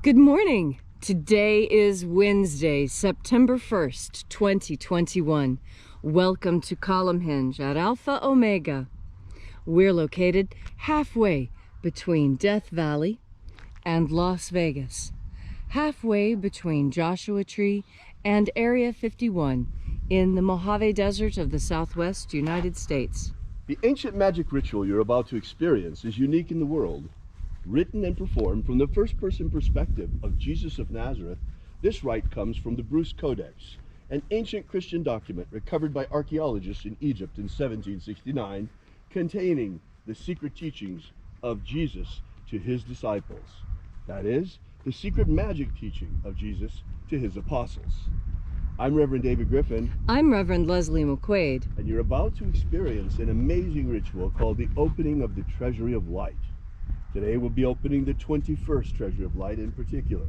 Good morning. Today is Wednesday, September 1st, 2021. Welcome to Column Hinge at Alpha Omega. We're located halfway between Death Valley and Las Vegas, halfway between Joshua Tree and Area 51 in the Mojave Desert of the Southwest United States. The ancient magic ritual you're about to experience is unique in the world. Written and performed from the first-person perspective of Jesus of Nazareth, this rite comes from the Bruce Codex, an ancient Christian document recovered by archaeologists in Egypt in 1769, containing the secret teachings of Jesus to his disciples. That is, the secret magic teaching of Jesus to his apostles. I'm Reverend David Griffin. I'm Reverend Leslie McQuaid. And you're about to experience an amazing ritual called the opening of the Treasury of Light. Today we'll be opening the 21st Treasury of Light in particular.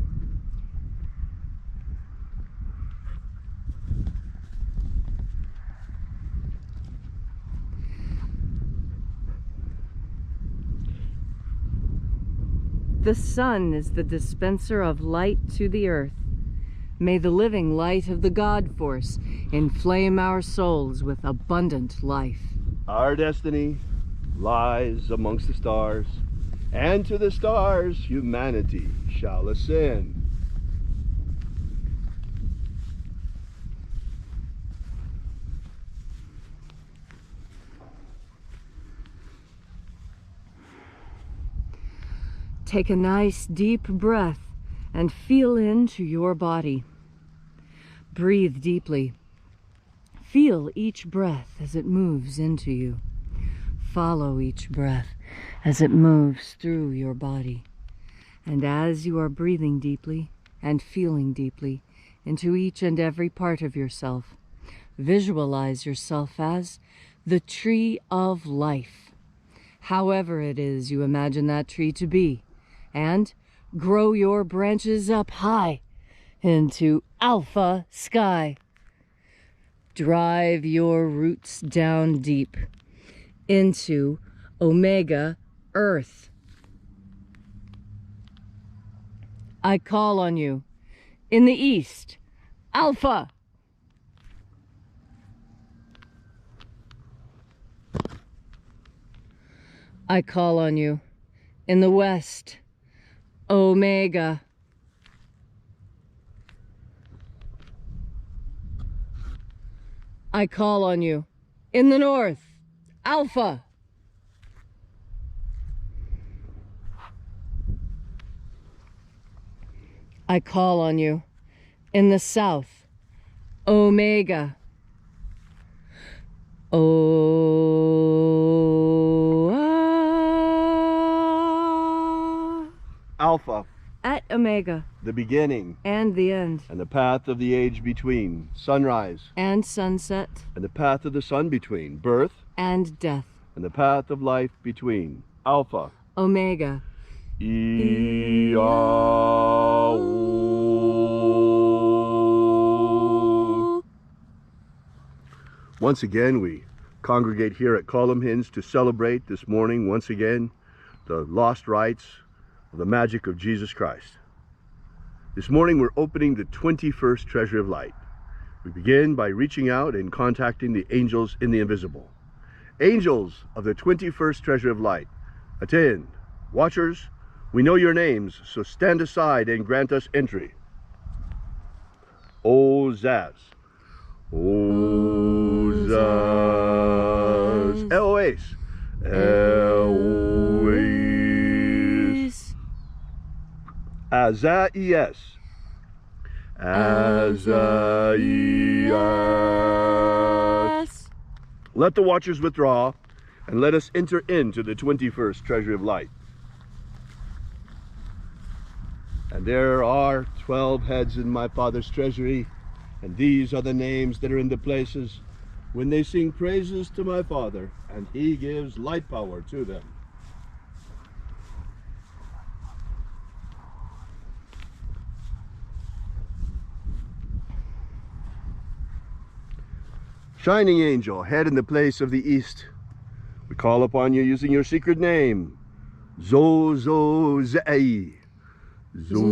The sun is the dispenser of light to the earth. May the living light of the God Force inflame our souls with abundant life. Our destiny lies amongst the stars, and to the stars humanity shall ascend. Take a nice deep breath and feel into your body. Breathe deeply. Feel each breath as it moves into you. Follow each breath as it moves through your body. And as you are breathing deeply and feeling deeply into each and every part of yourself, visualize yourself as the tree of life, however it is you imagine that tree to be, and grow your branches up high into alpha sky. Drive your roots down deep into omega earth. I call on you in the east, alpha. I call on you in the west, omega. I call on you in the north, alpha. I call on you in the south, omega. Alpha. At omega. The beginning. And the end. And the path of the age between. Sunrise. And sunset. And the path of the sun between. Birth. And death. And the path of life between. Alpha. Omega. Once again, we congregate here at Column Hinge to celebrate this morning, once again, the lost rites of the magic of Jesus Christ. This morning, we're opening the 21st Treasury of Light. We begin by reaching out and contacting the angels in the invisible. Angels of the 21st Treasury of Light, attend. Watchers, we know your names, so stand aside and grant us entry. Ozaz. Ozaz. Eloes. Eloes. Azaias. Azaias. Let the watchers withdraw, and let us enter into the 21st Treasury of Light. And there are 12 heads in my Father's treasury, and these are the names that are in the places when they sing praises to my Father, and he gives light power to them. Shining angel, head in the place of the east, we call upon you using your secret name, Zozozei. Zuzai.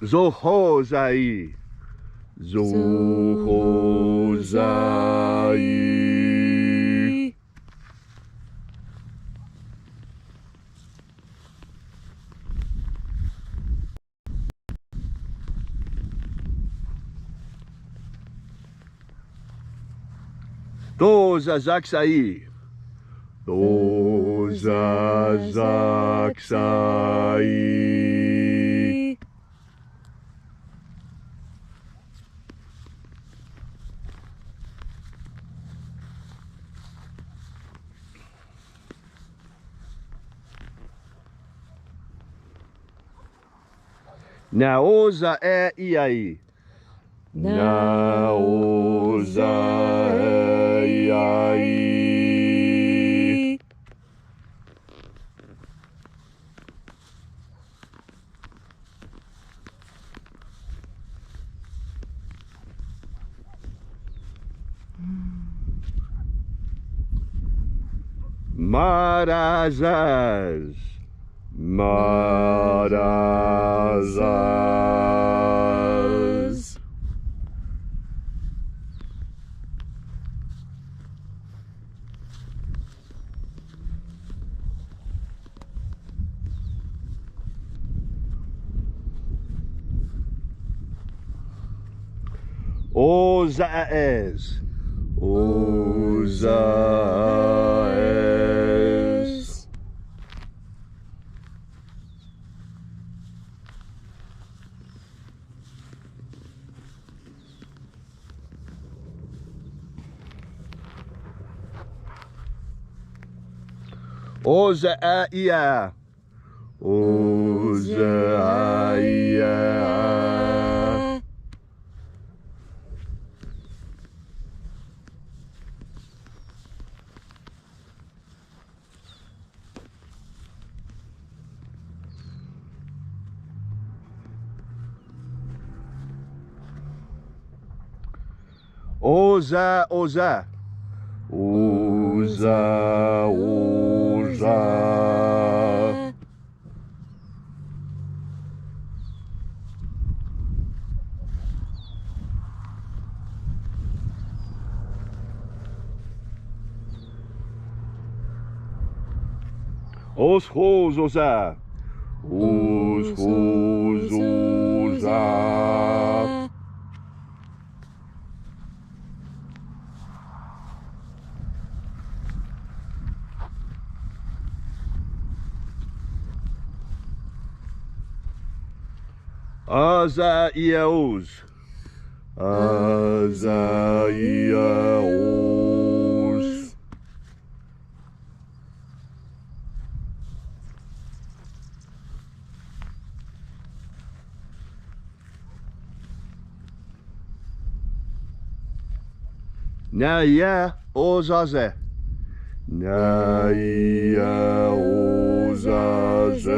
Zohozai. Zohozai. Dozazaksai. Dozazaksai. Naoza e iai. Naoza e iai. Marazaz. Marazaz. Ozaez. Ozaez. Ozaia. Ozaia. Oza, oza. Oza, oza. Os, os, oza. Os, os, oza. Azaiaos. Azaiaos. Naia ozaze. Naia ozaze.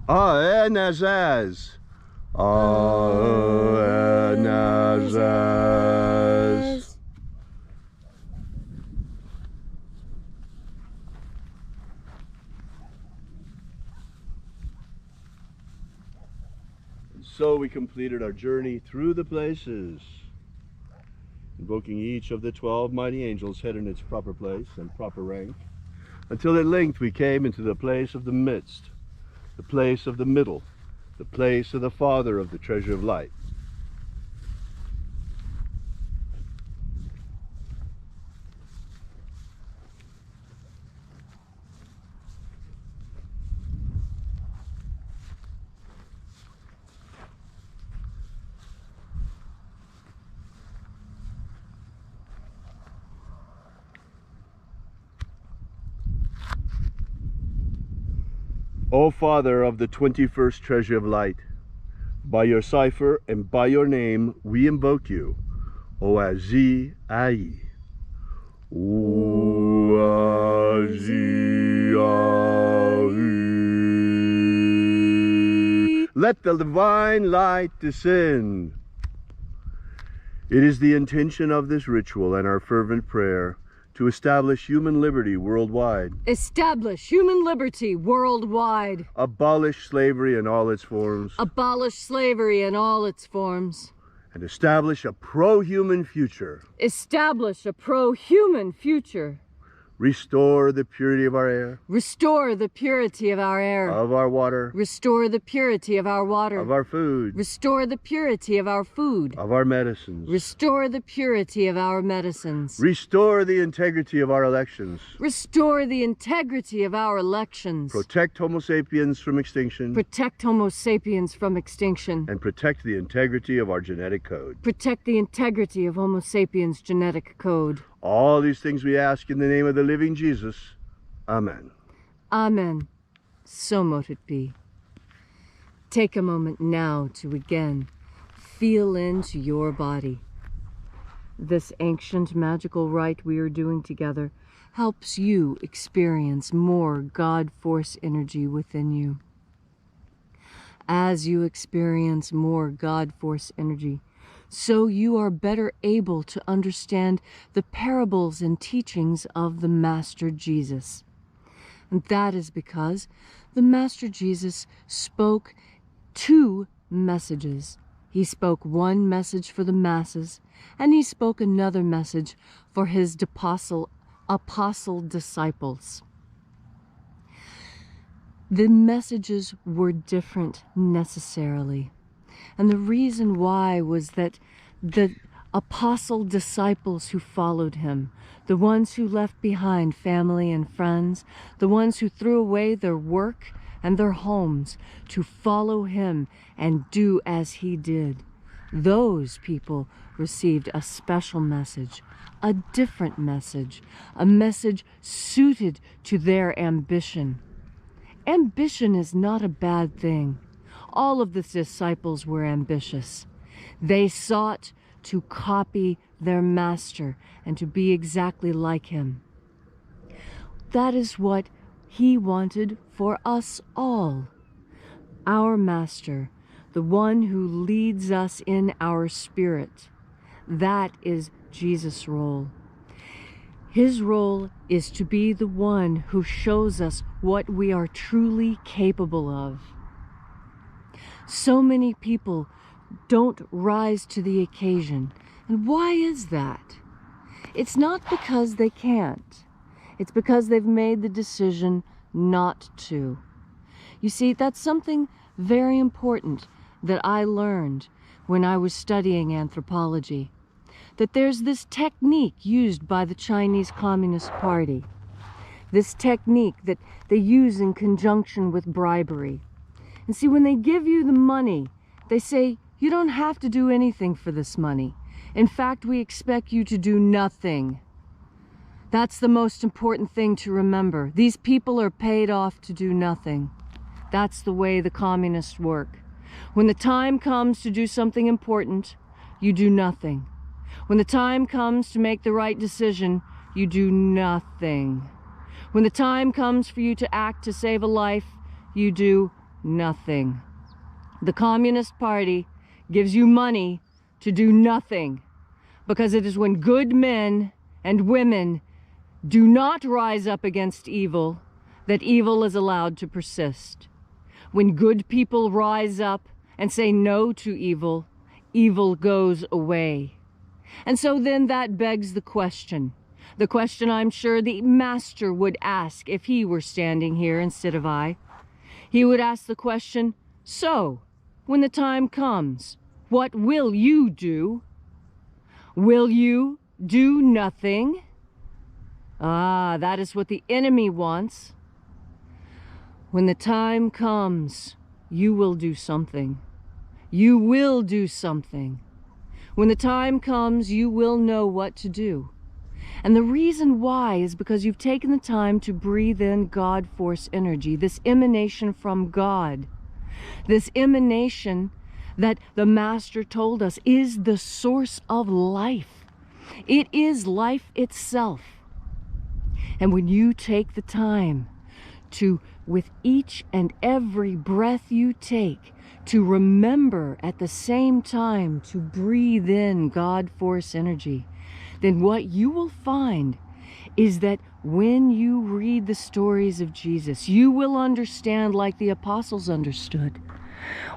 Aenazaz. Aenazaz. So we completed our journey through the places, invoking each of the 12 mighty angels head in its proper place and proper rank, until at length we came into the place of the midst, the place of the middle, the place of the Father of the treasure of light. O Father of the 21st treasure of light, by your cipher and by your name we invoke you. Oazi Ai. Oazi Ai. Let the divine light descend. It is the intention of this ritual and our fervent prayer to establish human liberty worldwide. Establish human liberty worldwide. Abolish slavery in all its forms. Abolish slavery in all its forms. And establish a pro-human future. Establish a pro-human future. Restore the purity of our air. Restore the purity of our air. Of our water. Restore the purity of our water. Of our food. Restore the purity of our food. Of our medicines. Restore the purity of our medicines. Restore the integrity of our elections. Restore the integrity of our elections. Protect Homo sapiens from extinction. Protect Homo sapiens from extinction. And protect the integrity of our genetic code. Protect the integrity of Homo sapiens' genetic code. All these things we ask in the name of the living Jesus. Amen. Amen. So mote it be. Take a moment now to again feel into your body. This ancient magical rite we are doing together helps you experience more God force energy within you. As you experience more God force energy, so you are better able to understand the parables and teachings of the Master Jesus. And that is because the Master Jesus spoke two messages. He spoke one message for the masses, and he spoke another message for his apostle disciples. The messages were different necessarily. And the reason why was that the apostle disciples who followed him, the ones who left behind family and friends, the ones who threw away their work and their homes to follow him and do as he did, those people received a special message, a different message, a message suited to their ambition. Ambition is not a bad thing. All of the disciples were ambitious. They sought to copy their master and to be exactly like him. That is what he wanted for us all. Our master, the one who leads us in our spirit, that is Jesus' role. His role is to be the one who shows us what we are truly capable of. So many people don't rise to the occasion. And why is that? It's not because they can't. It's because they've made the decision not to. You see, that's something very important that I learned when I was studying anthropology. That there's this technique used by the Chinese Communist Party. This technique that they use in conjunction with bribery. And see, when they give you the money, they say, you don't have to do anything for this money. In fact, we expect you to do nothing. That's the most important thing to remember. These people are paid off to do nothing. That's the way the communists work. When the time comes to do something important, you do nothing. When the time comes to make the right decision, you do nothing. When the time comes for you to act to save a life, you do nothing. The Communist Party gives you money to do nothing, because it is when good men and women do not rise up against evil that evil is allowed to persist. When good people rise up and say no to evil, evil goes away. And so then that begs the question I'm sure the master would ask if he were standing here instead of I. He would ask the question, so, when the time comes, what will you do? Will you do nothing? Ah, that is what the enemy wants. When the time comes, you will do something. You will do something. When the time comes, you will know what to do. And the reason why is because you've taken the time to breathe in God force energy, this emanation from God, this emanation that the Master told us is the source of life. It is life itself. And when you take the time to, with each and every breath you take, to remember at the same time to breathe in God force energy, then what you will find is that when you read the stories of Jesus, you will understand like the apostles understood.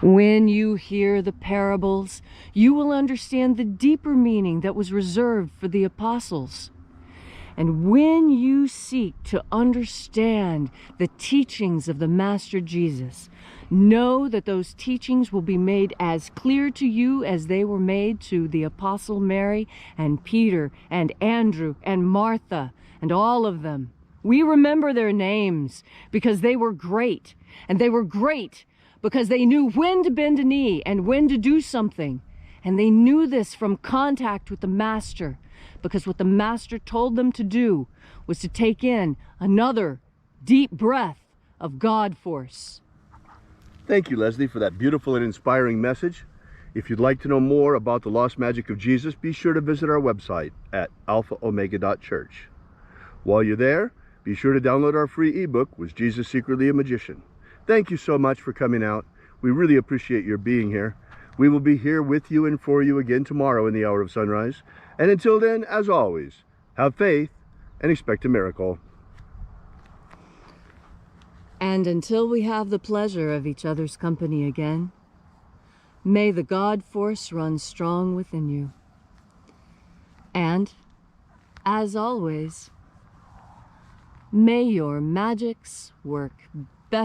When you hear the parables, you will understand the deeper meaning that was reserved for the apostles. And when you seek to understand the teachings of the Master Jesus, know that those teachings will be made as clear to you as they were made to the Apostle Mary and Peter and Andrew and Martha and all of them. We remember their names because they were great, and they were great because they knew when to bend a knee and when to do something. And they knew this from contact with the Master, because what the Master told them to do was to take in another deep breath of God force. Thank you, Leslie, for that beautiful and inspiring message. If you'd like to know more about the lost magic of Jesus, be sure to visit our website at alphaomega.church. While you're there, be sure to download our free ebook, Was Jesus Secretly a Magician? Thank you so much for coming out. We really appreciate your being here. We will be here with you and for you again tomorrow in the hour of sunrise. And until then, as always, have faith and expect a miracle. And until we have the pleasure of each other's company again, may the God force run strong within you. And, as always, may your magics work